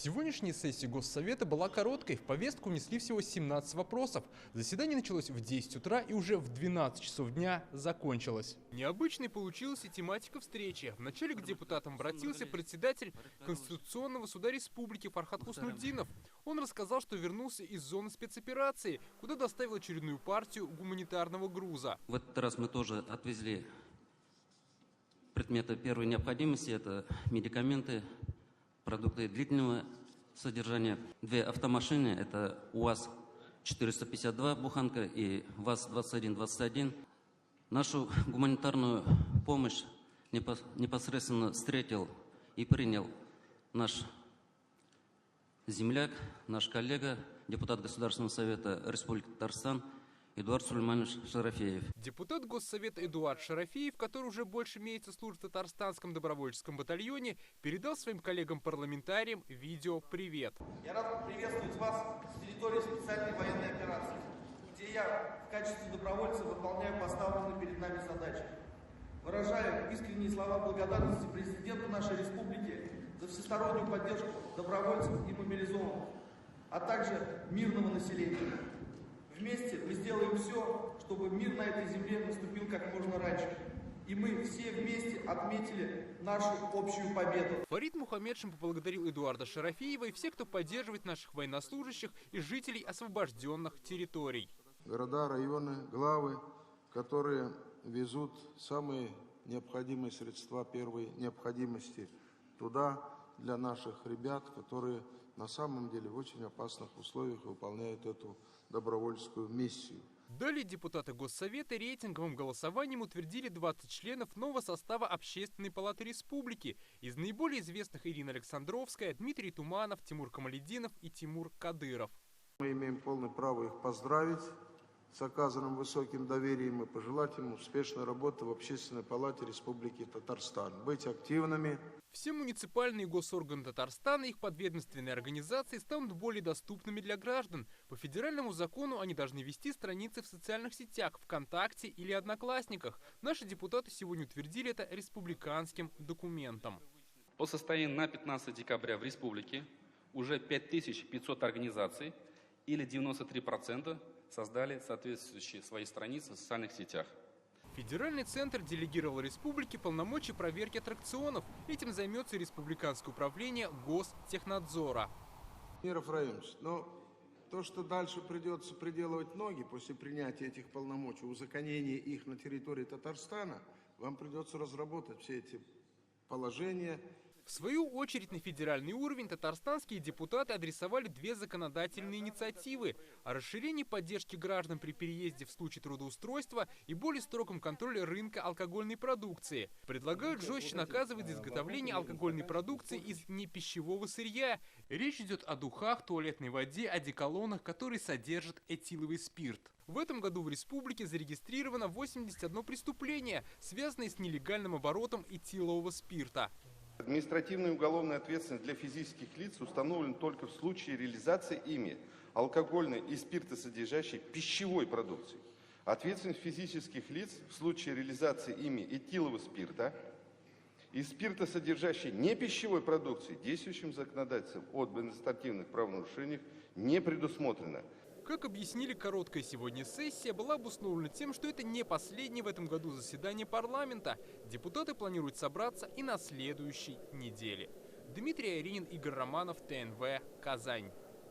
Сегодняшняя сессия Госсовета была короткой. В повестку внесли всего 17 вопросов. Заседание началось в 10 утра и уже в 12 часов дня закончилось. Необычной получилась и тематика встречи. Вначале к депутатам обратился председатель Конституционного суда республики Фархад Хуснутдинов. Он рассказал, что вернулся из зоны спецоперации, куда доставил очередную партию гуманитарного груза. В этот раз мы тоже отвезли предметы первой необходимости. Это медикаменты, продукты длительного содержания. 2 автомашины, это УАЗ-452 буханка и ВАЗ-2121. Нашу гуманитарную помощь непосредственно встретил и принял наш земляк, наш коллега, депутат Государственного совета Республики Татарстан Эдуард Сулейманович Шарафеев. Депутат Госсовета Эдуард Шарафеев, который уже больше месяца служит в Татарстанском добровольческом батальоне, передал своим коллегам-парламентариям видео «Привет». Я рад приветствовать вас с территории специальной военной операции, где я в качестве добровольца выполняю поставленные перед нами задачи. Выражаю искренние слова благодарности президенту нашей республики за всестороннюю поддержку добровольцев и мобилизованных, а также мирного населения. Вместе мы сделаем все, чтобы мир на этой земле наступил как можно раньше. И мы все вместе отметили нашу общую победу. Фарид Мухаммедшин поблагодарил Эдуарда Шарафеева и всех, кто поддерживает наших военнослужащих и жителей освобожденных территорий. Города, районы, главы, которые везут самые необходимые средства первой необходимости туда для наших ребят, которые на самом деле в очень опасных условиях выполняют эту добровольческую миссию. Далее депутаты Госсовета рейтинговым голосованием утвердили 20 членов нового состава Общественной палаты республики. Из наиболее известных Ирина Александровская, Дмитрий Туманов, Тимур Камалетдинов и Тимур Кадыров. Мы имеем полное право их поздравить с оказанным высоким доверием и пожелать им успешной работы в Общественной палате Республики Татарстан. Быть активными. Все муниципальные госорганы Татарстана и их подведомственные организации станут более доступными для граждан. По федеральному закону они должны вести страницы в социальных сетях, ВКонтакте или Одноклассниках. Наши депутаты сегодня утвердили это республиканским документом. По состоянию на 15 декабря в республике уже 5500 организаций или 93% создали соответствующие свои страницы в социальных сетях. Федеральный центр делегировал республике полномочия проверки аттракционов. Этим займется республиканское управление Гостехнадзора. Миров Раимович, но то, что дальше придется приделывать ноги после принятия этих полномочий, узаконения их на территории Татарстана, вам придется разработать все эти положения. В свою очередь на федеральный уровень татарстанские депутаты адресовали 2 законодательные инициативы о расширении поддержки граждан при переезде в случае трудоустройства и более строгом контроле рынка алкогольной продукции. Предлагают жестче наказывать за изготовление алкогольной продукции из непищевого сырья. Речь идет о духах, туалетной воде, одеколонах, которые содержат этиловый спирт. В этом году в республике зарегистрировано 81 преступление, связанное с нелегальным оборотом этилового спирта. Административная и уголовная ответственность для физических лиц установлена только в случае реализации ими алкогольной и спиртосодержащей пищевой продукции. Ответственность физических лиц в случае реализации ими этилового спирта и спиртосодержащей непищевой продукции действующим законодательством об административных правонарушениях не предусмотрено. Как объяснили, короткая сегодня сессия была обусловлена тем, что это не последнее в этом году заседание парламента. Депутаты планируют собраться и на следующей неделе. Дмитрий Айринин, Игорь Романов, ТНВ, Казань.